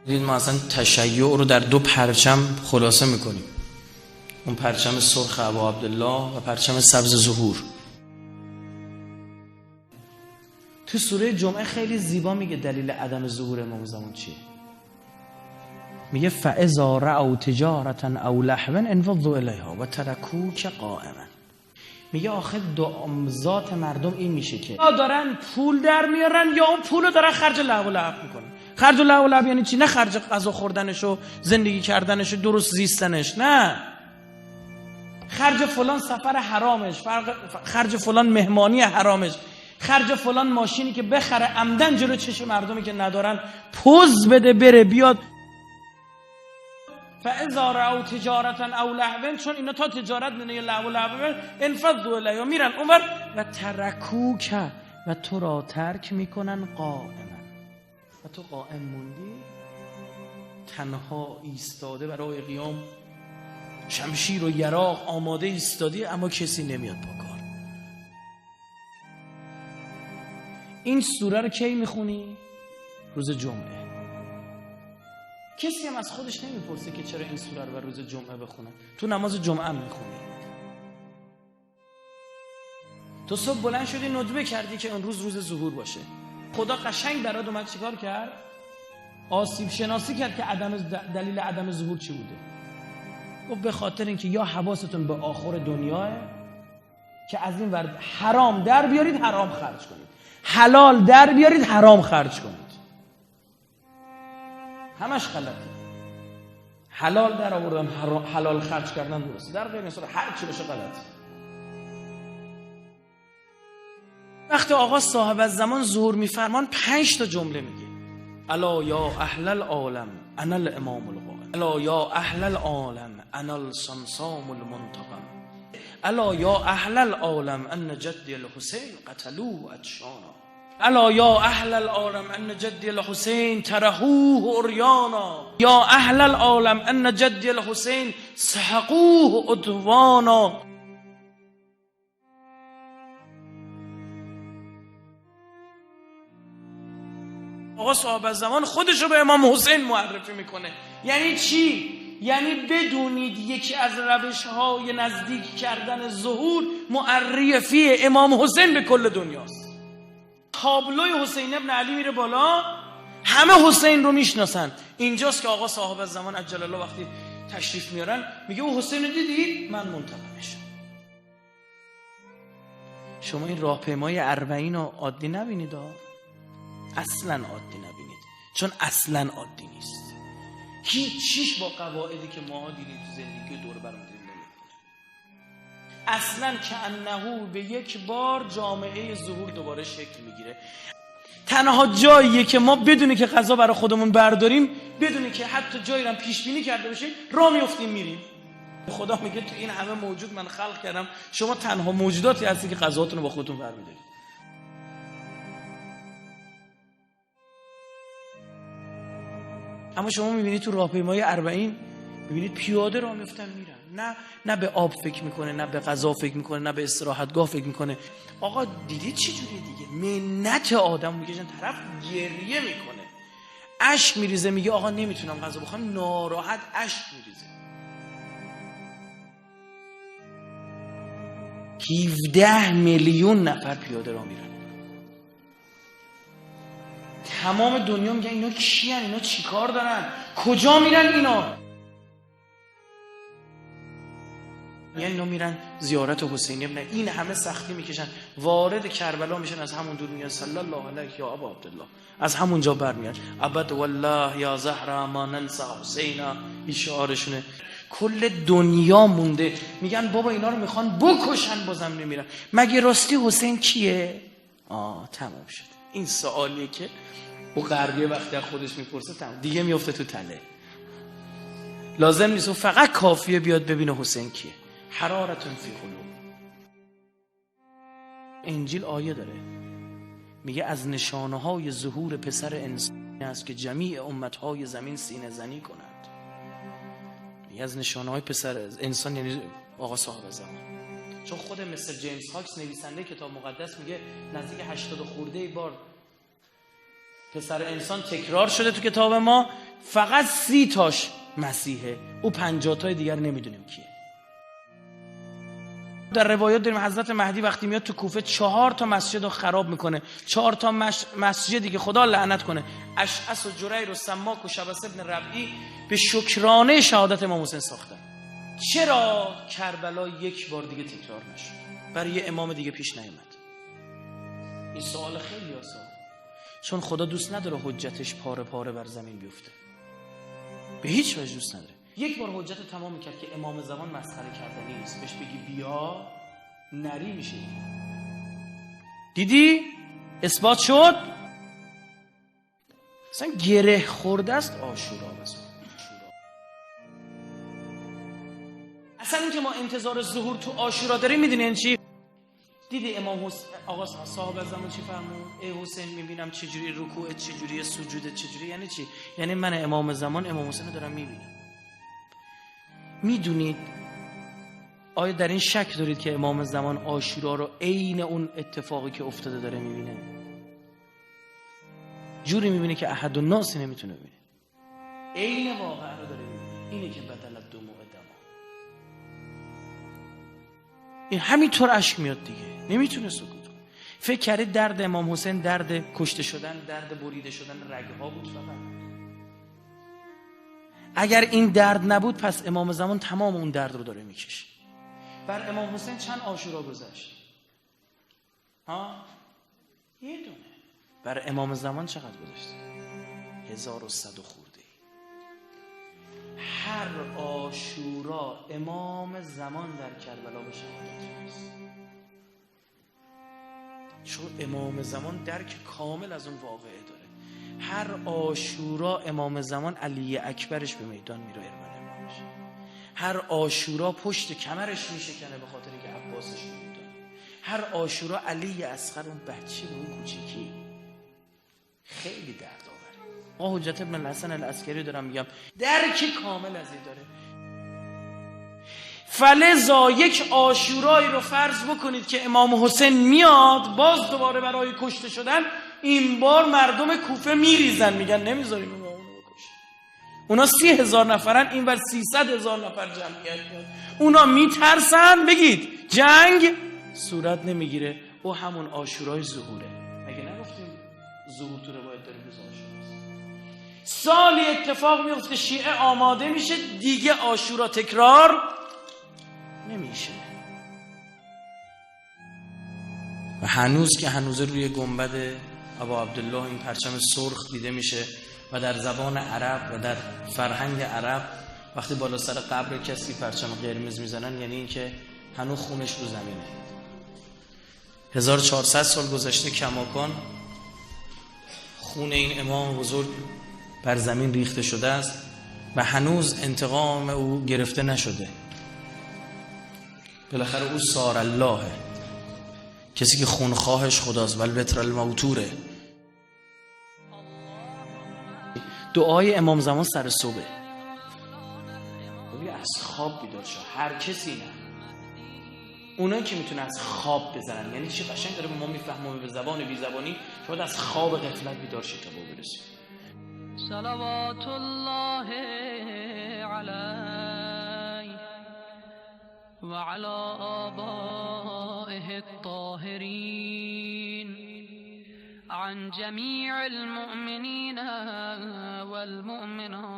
ما اصلا تشیع رو در دو پرچم خلاصه میکنیم، اون پرچم سرخ ابا عبدالله و پرچم سبز ظهور. تو سوره جمعه خیلی زیبا میگه دلیل عدم ظهور امام زمان چیه. میگه فاذا رأوا تجارة او لهوا انفضوا الیها و ترکوک قائما. میگه آخه ذات مردم این میشه که دارن پول در میارن یا اون پولو دارن خرج لهو و لعب میکنن. خرج لهو و لعب یعنی چی؟ نه خرج غذا خوردنش و زندگی کردنش و درست زیستنش، نه خرج فلان سفر حرامش، خرج فلان مهمانی حرامش، خرج فلان ماشینی که بخره عمدن جلو چشم مردمی که ندارن پوز بده بره بیاد. فاذا رأوا تجارة او لهوا، چون اینا تا تجارت نه یا لهو و لعب انفضوا الیها میرن اونور و ترکوک و تو را ترک میکنن قائما. و تو قائم موندی تنها ایستاده برای قیام، شمشیر و یراق آماده ایستادی اما کسی نمیاد با کار. این سوره رو کی میخونی؟ روز جمعه. کسی هم از خودش نمیپرسه که چرا این سوره رو روز جمعه بخونه. تو نماز جمعه هم میخونی. تو صبح بلند شدی ندبه کردی که اون روز ظهور باشه. خدا قشنگ برات اومد چیکار کرد؟ آسیب شناسی کرد که دلیل عدم ظهور چی بوده. و به خاطر اینکه یا حواستون به آخر دنیاه که از این ورد حرام در بیارید حرام خرج کنید، حلال در بیارید حرام خرج کنید. همش غلطه. حلال در آوردن حلال خرج کردن درسته، در غیر این صورت هر چی بشه غلطه. وقتی آقا صاحب الزمان ظهور میفرمان 5 تا جمله میگه. الا یا اهل العالم انا الامام القائم، الا یا اهل العالم انا الصمصام المنتقم، الا یا اهل العالم ان جدی الحسین قتلوه عطشانا، الا یا اهل العالم ان جدی الحسین ترحوه عریانا، یا اهل العالم ان جدی الحسین سحقوه عدوانا. آقا صاحب الزمان خودش رو به امام حسین معرفی میکنه. یعنی چی؟ یعنی بدونید یکی از روش‌های نزدیک کردن ظهور معرفی امام حسین به کل دنیاست. تابلوی حسین ابن علی میره بالا، همه حسین رو میشناسن. اینجاست که آقا صاحب الزمان عجل الله وقتی تشریف میارن میگه او حسین رو دیدید؟ من منتقمشم. شما این راهپیمای 40 رو عادی نبینید، اصلا عادی نبینید، چون اصلا عادی نیست. هیچیش با قواعدی که ما دیدیم تو زندگی دور برام دیدیم نمیخونه. اصلا کأنه به یک بار جامعه ظهور دوباره شکل میگیره. تنها جاییه که ما بدونی که غذا برای خودمون برداریم، بدونی که حتی جایی رو پیش بینی کرده باشیم، راه میافتیم میریم. خدا میگه تو این همه موجود من خلق کردم، شما تنها موجوداتی هستی که غذاتون رو با خودتون برمی‌دارید. اما شما میبینید تو راهپیمای 40 میبینید پیاده راه میفتن میرن، نه به آب فکر میکنه، نه به غذا فکر میکنه، نه به استراحتگاه فکر میکنه. آقا دیدید چه جوریه دیگه؟ منت آدم میکشن، طرف گریه میکنه، اشک میریزه، میگه آقا نمیتونم غذا بخورم، ناراحت اشک میریزه. 17 میلیون نفر پیاده راه میرن. تمام دنیا میگن اینا کیان؟ اینا چیکار دارن؟ کجا میرن اینا؟ یعنی اینا میرن زیارت حسین ابن، این همه سختی میکشن، وارد کربلا میشن، از همون دور میگن صلی الله علیک یا ابا عبدالله، از همونجا برمیاد ابد والله یا زهرا ما ننسى حسینا. این شعارشونه. کل دنیا مونده میگن بابا اینا رو میخوان بکشن بازم نمیرن. مگه راستی حسین کیه؟ تمام شد. این سوالیه که او غربیه وقتی از خودش میپرسه تمام دیگه میفته تو تله. لازم نیست، او فقط کافیه بیاد ببینه حسین کیه. حرارتون فی قلوب. انجیل آیه داره میگه از نشانه های ظهور پسر انسانی است که جمیع امتهای زمین سینه زنی کنند. میگه از نشانه های پسر انسان یعنی آقا صاحب الزمان. چون خود مستر جیمز هاکس نویسنده کتاب مقدس میگه نزدیک 80 خورده بار پسر انسان تکرار شده تو کتاب ما فقط 30 تاش مسیحه، او 50 تای دیگر نمیدونیم کیه. در روایات داریم حضرت مهدی وقتی میاد تو کوفه 4 تا مسجد رو خراب میکنه، 4 تا مسجدی که خدا لعنت کنه، اشعث و جریر و سماک و شبس ابن ربعی به شکرانه شهادت امام حسین ساختن. چرا کربلا یک بار دیگه تکرار نشد؟ برای یه امام دیگه پیش نیامد؟ این سوال خیلی آسان، چون خدا دوست نداره حجتش پاره پاره بر زمین بیفته، به هیچ وجه دوست نداره. یک بار حجت تمام میکرد که امام زمان مسخره کردنی نیست، بهش بگی بیا نری میشه. دیدی؟ اثبات شد. اصلا گره خورده است عاشورا. اصلا این که ما انتظار ظهور تو عاشورا داریم میدونی این چی؟ دیدی امام حسین آقا صاحب زمان چی فرمود؟ ای حسین میبینم چجوری رکوعت، چجوری سجودت، چجوری. یعنی چی؟ یعنی من امام زمان امام حسین رو دارم میبینم. میدونید آیا در این شک دارید که امام زمان عاشورا رو عین اون اتفاقی که افتاده داره میبینه؟ جوری میبینه که احد الناس نمیتونه ببینه، عین واقعا رو داره میبینه. اینه که بدل دموع دما. این همینطور اشک میاد دیگه، نمیتونه سکوت کنه. فکر کردید درد امام حسین درد کشته شدن، درد بریده شدن رگها بود فقط؟ اگر این درد نبود پس امام زمان تمام اون درد رو داره میکشه. بر امام حسین چند عاشورا گذشت؟ یه دونه. بر امام زمان چقدر گذشته؟ 1100 خورده. هر عاشورا امام زمان در کربلا به شهادت رسید، چون امام زمان درک کامل از اون واقعه داره. هر عاشورا امام زمان علی اکبرش به میدان میره ارمن امامش. هر عاشورا پشت کمرش میشکنه به خاطر که عباسش میدان. هر عاشورا علی اصغر اون بچه و اون کوچیکی خیلی درد آوره. آقا حجت ابن الحسن العسکری دارم میگم، درک کامل از این داره. فلذا یک عاشورایی رو فرض بکنید که امام حسین میاد باز دوباره برای کشته شدن، این بار مردم کوفه میریزن، میگن نمیذاریم اونو بکشه. اونا 30,000 نفرن، این بر 300,000 نفر جمعیت میاد، اونا میترسن. بگید جنگ صورت نمیگیره. او همون عاشورای ظهوره. مگه نگفتیم ظهور تو روایت داریم روز عاشوراست؟ سالی اتفاق میفته شیعه آماده میشه دیگه عاشورا تکرار نمیشه. و هنوز که هنوز روی گنبد ابا عبدالله این پرچم سرخ دیده میشه و در زبان عرب و در فرهنگ عرب وقتی بالا سر قبر کسی پرچم قرمز میزنن یعنی این که هنوز خونش رو زمینه. 1400 سال گذشته کماکان خون این امام بزرگ بر زمین ریخته شده است و هنوز انتقام او گرفته نشده. بالاخره او سار اللهه، کسی که خونخواهش خداست. والبتر الموتوره. دعای امام زمان سر صبح از خواب بیدار شد. هر کسی نه، اونایی که میتونه از خواب بزنن. یعنی چی؟ قشنگ داره ما میفهمیم به زبان بی زبانی شاید از خواب غفلت بیدار شید تا برسید. صلوات الله علیه و علی آبائه الطاهرین عن جمیع المؤمنین والمؤمنات